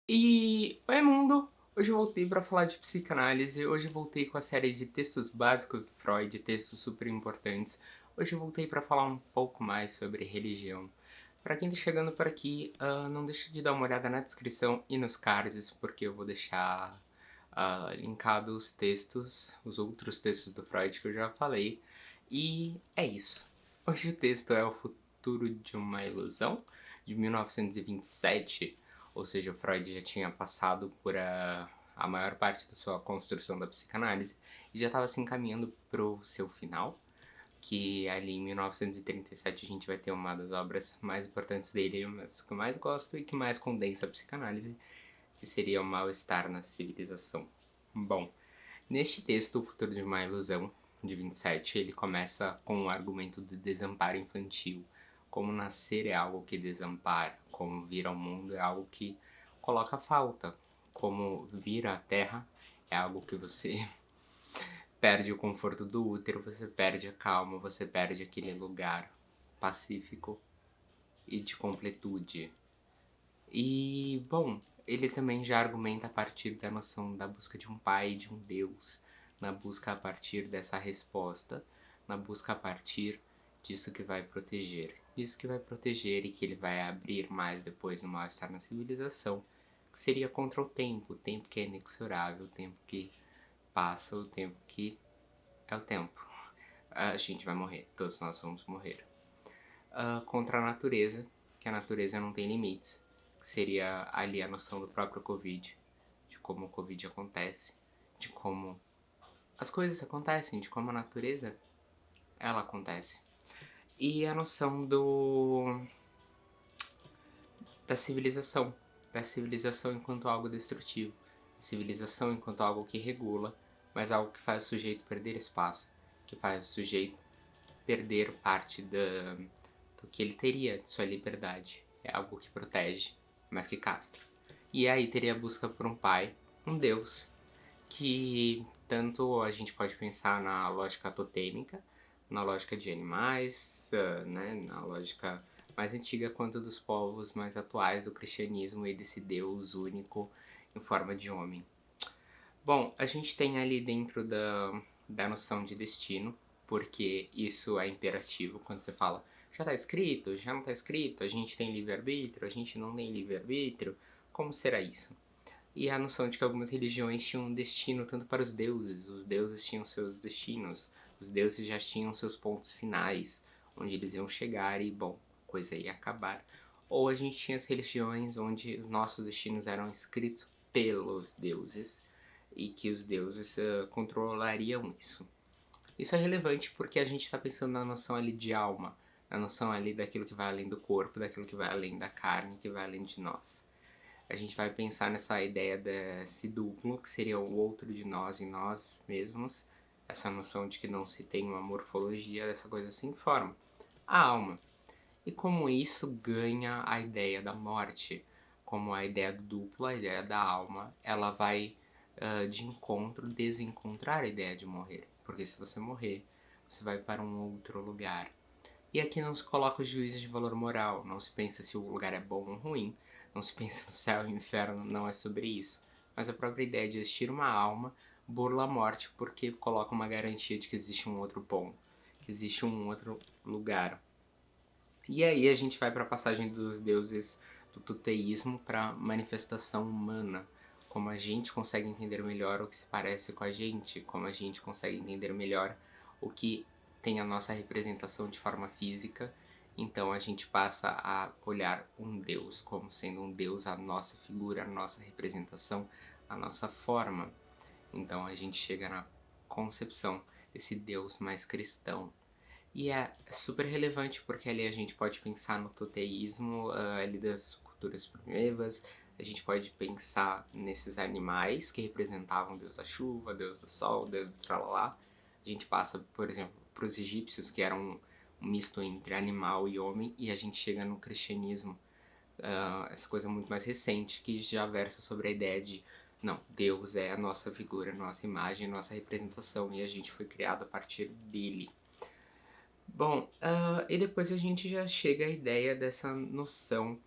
Oi mundo! Hoje eu voltei para falar de psicanálise, hoje eu voltei com a série de textos básicos do Freud, textos super importantes. Hoje eu voltei para falar um pouco mais sobre religião. Para quem tá chegando por aqui, não deixe de dar uma olhada na descrição e nos cards, porque eu vou deixar linkado os textos, os outros textos do Freud que eu já falei. E é isso. Hoje o texto é O Futuro de uma Ilusão, de 1927, ou seja, o Freud já tinha passado por a maior parte da sua construção da psicanálise e já estava se encaminhando para o seu final, que ali em 1937 a gente vai ter uma das obras mais importantes dele, uma das que eu mais gosto e que mais condensa a psicanálise, que seria O Mal-Estar na Civilização. Bom, neste texto, O Futuro de uma Ilusão, de 27, ele começa com o argumento do desamparo infantil. Como nascer é algo que desampara, como vir ao mundo é algo que coloca falta, como vir à Terra é algo que você perde o conforto do útero, você perde a calma, você perde aquele lugar pacífico e de completude. E, bom, ele também já argumenta a partir da noção da busca de um pai e de um Deus, na busca a partir dessa resposta, na busca a partir disso que vai proteger. Isso que vai proteger e que ele vai abrir mais depois no Mal-Estar na Civilização, que seria contra o tempo que é inexorável, o tempo que passa, o tempo que é o tempo. A gente vai morrer, todos nós vamos morrer. Contra a natureza, que a natureza não tem limites, que seria ali a noção do próprio Covid, de como o Covid acontece, de como as coisas acontecem, de como a natureza ela acontece. E a noção da civilização enquanto algo destrutivo, a civilização enquanto algo que regula, mas algo que faz o sujeito perder espaço, que faz o sujeito perder parte do que ele teria de sua liberdade. É algo que protege, mas que castra. E aí teria a busca por um pai, um deus, que tanto a gente pode pensar na lógica totêmica, na lógica de animais, né, na lógica mais antiga, quanto dos povos mais atuais do cristianismo e desse Deus único em forma de homem. Bom, a gente tem ali dentro da noção de destino, porque isso é imperativo quando você fala já está escrito, já não está escrito, a gente tem livre-arbítrio, a gente não tem livre-arbítrio, como será isso? E a noção de que algumas religiões tinham um destino tanto para os deuses tinham seus destinos, os deuses já tinham seus pontos finais, onde eles iam chegar e, bom, a coisa ia acabar. Ou a gente tinha as religiões onde os nossos destinos eram escritos pelos deuses e que os deuses controlariam isso. Isso é relevante porque a gente está pensando na noção ali de alma, na noção ali daquilo que vai além do corpo, daquilo que vai além da carne, que vai além de nós. A gente vai pensar nessa ideia desse duplo, que seria o outro de nós e nós mesmos, essa noção de que não se tem uma morfologia dessa coisa sem forma, a alma. E como isso ganha a ideia da morte, como a ideia do duplo, a ideia da alma, ela vai de encontro desencontrar a ideia de morrer. Porque se você morrer, você vai para um outro lugar. E aqui não se coloca o juízo de valor moral, não se pensa se o lugar é bom ou ruim, não se pensa no céu e no inferno, não é sobre isso. Mas a própria ideia de existir uma alma burla a morte porque coloca uma garantia de que existe um outro ponto, que existe um outro lugar. E aí a gente vai para a passagem dos deuses do tuteísmo para manifestação humana, como a gente consegue entender melhor o que se parece com a gente, como a gente consegue entender melhor o que tem a nossa representação de forma física. Então a gente passa a olhar um deus como sendo um deus, a nossa figura, a nossa representação, a nossa forma. Então a gente chega na concepção desse deus mais cristão, e é super relevante porque ali a gente pode pensar no toteísmo ali das culturas primevas, a gente pode pensar nesses animais que representavam Deus da chuva, Deus do sol, Deus do tralalá. A gente passa, por exemplo, para os egípcios, que eram um misto entre animal e homem, e a gente chega no cristianismo, essa coisa muito mais recente, que já versa sobre a ideia de não, Deus é a nossa figura, a nossa imagem, a nossa representação, e a gente foi criado a partir dele. Bom, e depois a gente já chega à ideia dessa noção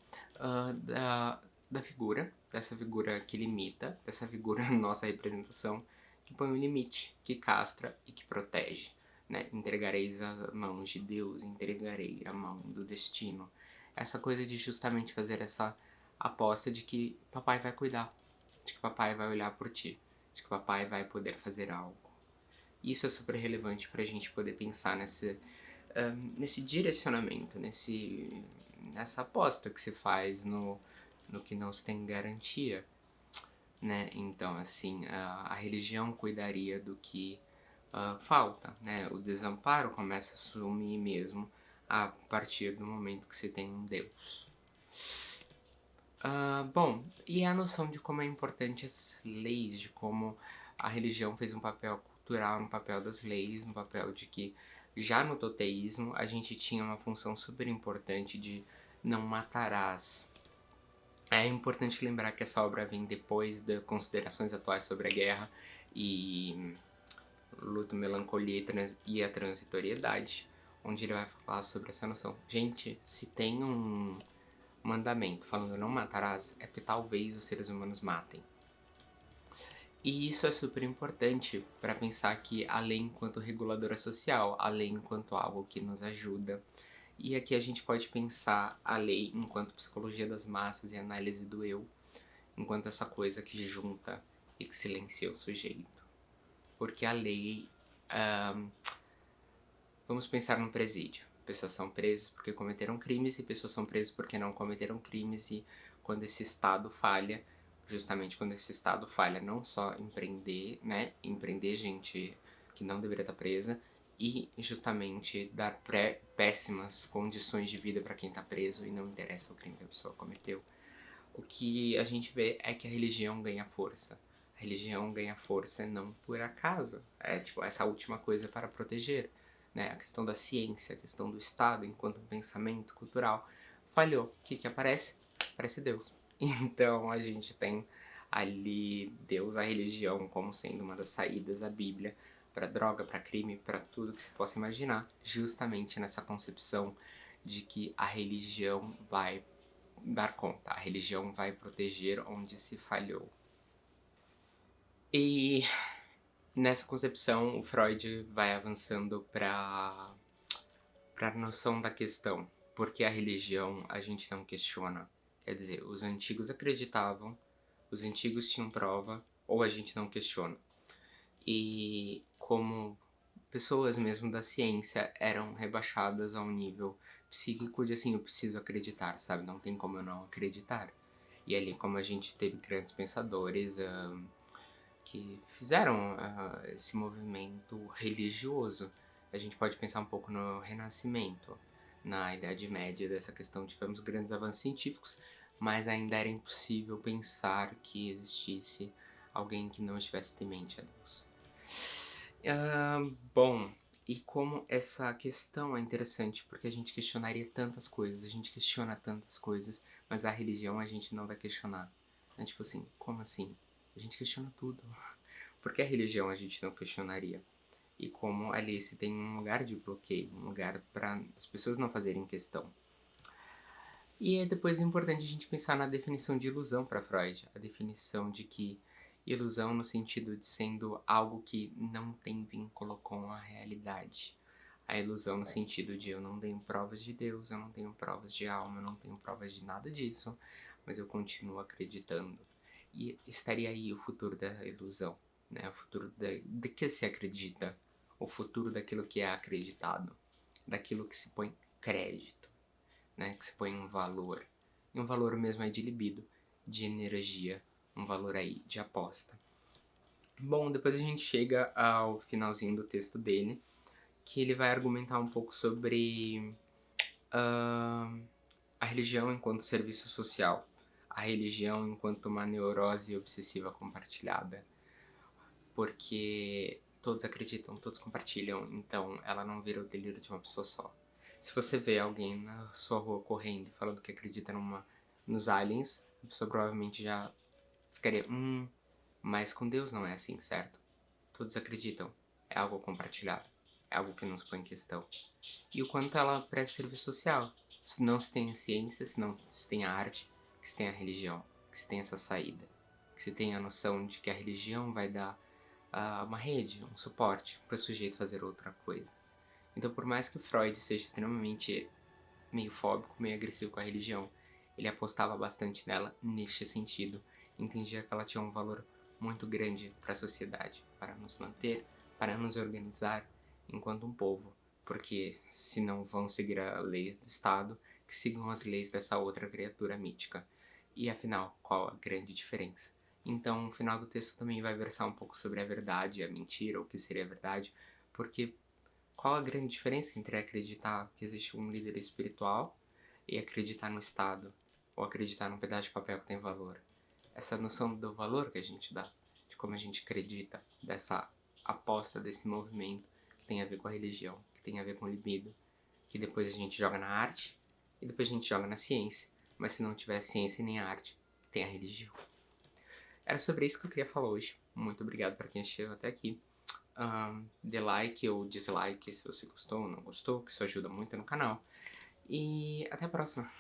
da dessa figura que limita, dessa figura nossa representação, que põe um limite, que castra e que protege. Né? Entregareis a mãos de Deus, entregarei a mão do destino. Essa coisa de justamente fazer essa aposta de que papai vai cuidar, de que papai vai olhar por ti, de que papai vai poder fazer algo. Isso é super relevante para a gente poder pensar nesse direcionamento, nessa aposta que se faz no que não se tem garantia, né? Então, assim, a religião cuidaria do que falta, né? O desamparo começa a sumir mesmo a partir do momento que se tem um Deus. Bom, e a noção de como é importante as leis, de como a religião fez um papel cultural no papel das leis, no papel de que já no toteísmo a gente tinha uma função super importante de não matarás. É importante lembrar que essa obra vem depois das considerações atuais sobre a guerra e luto, melancolia e a transitoriedade, onde ele vai falar sobre essa noção. Gente, se tem um mandamento falando não matarás, é porque talvez os seres humanos matem. E isso é super importante para pensar que a lei enquanto reguladora social, a lei enquanto algo que nos ajuda. E aqui a gente pode pensar a lei enquanto psicologia das massas e análise do eu, enquanto essa coisa que junta e que silencia o sujeito. Porque a lei... vamos pensar num presídio. Pessoas são presas porque cometeram crimes e pessoas são presas porque não cometeram crimes, e quando esse Estado falha, justamente quando esse Estado falha não só em prender, né, em prender gente que não deveria estar presa, e justamente dar péssimas condições de vida para quem está preso e não interessa o crime que a pessoa cometeu. O que a gente vê é que a religião ganha força. A religião ganha força não por acaso. É tipo essa última coisa para proteger. Né? A questão da ciência, a questão do Estado enquanto um pensamento cultural falhou. O que aparece? Aparece Deus. Então a gente tem ali Deus, a religião, como sendo uma das saídas, a Bíblia, para droga, para crime, para tudo que se possa imaginar, justamente nessa concepção de que a religião vai dar conta, a religião vai proteger onde se falhou. E nessa concepção, o Freud vai avançando para a noção da questão, porque a religião a gente não questiona. Quer dizer, os antigos acreditavam, os antigos tinham prova, ou a gente não questiona. E como pessoas mesmo da ciência eram rebaixadas a um nível psíquico de assim, eu preciso acreditar, sabe? Não tem como eu não acreditar. E ali, como a gente teve grandes pensadores que fizeram esse movimento religioso, a gente pode pensar um pouco no Renascimento, na Idade Média, dessa questão de tivemos grandes avanços científicos, mas ainda era impossível pensar que existisse alguém que não estivesse temente a Deus. Bom, e como essa questão é interessante, porque a gente questionaria tantas coisas, a gente questiona tantas coisas, mas a religião a gente não vai questionar. É tipo assim, como assim? A gente questiona tudo. Por que a religião a gente não questionaria? E como ali se tem um lugar de bloqueio, um lugar para as pessoas não fazerem questão. E é depois importante a gente pensar na definição de ilusão para Freud, a definição de que ilusão no sentido de sendo algo que não tem vínculo com a realidade. A ilusão no sentido de eu não tenho provas de Deus, eu não tenho provas de alma, eu não tenho provas de nada disso, mas eu continuo acreditando. E estaria aí o futuro da ilusão, né? O futuro de que se acredita, o futuro daquilo que é acreditado, daquilo que se põe crédito, né? Que se põe um valor. E um valor mesmo aí de libido, de energia, um valor aí de aposta. Bom, depois a gente chega ao finalzinho do texto dele, que ele vai argumentar um pouco sobre a religião enquanto serviço social, a religião enquanto uma neurose obsessiva compartilhada, porque todos acreditam, todos compartilham, então ela não vira o delírio de uma pessoa só. Se você vê alguém na sua rua correndo e falando que acredita nos aliens, a pessoa provavelmente já ficaria, mas com Deus não é assim, certo? Todos acreditam, é algo compartilhado, é algo que não se põe em questão. E o quanto ela presta serviço social, se não se tem a ciência, se não se tem a arte, que se tem a religião. que se tem essa saída, que se tem a noção de que a religião vai dar uma rede, um suporte para o sujeito fazer outra coisa. Então, por mais que Freud seja extremamente meio fóbico, meio agressivo com a religião, ele apostava bastante nela neste sentido, entendia que ela tinha um valor muito grande para a sociedade, para nos manter, para nos organizar enquanto um povo, porque se não vão seguir a lei do Estado, que sigam as leis dessa outra criatura mítica. E afinal, qual a grande diferença? Então, o final do texto também vai versar um pouco sobre a verdade, a mentira, o que seria a verdade, porque qual a grande diferença entre acreditar que existe um líder espiritual e acreditar no Estado, ou acreditar num pedaço de papel que tem valor? Essa noção do valor que a gente dá, de como a gente acredita, dessa aposta, desse movimento que tem a ver com a religião, que tem a ver com o libido, que depois a gente joga na arte e depois a gente joga na ciência, mas se não tiver a ciência nem a arte, tem a religião. Era sobre isso que eu queria falar hoje. Muito obrigado para quem chegou até aqui. Dê like ou dislike se você gostou ou não gostou, que isso ajuda muito no canal. E até a próxima.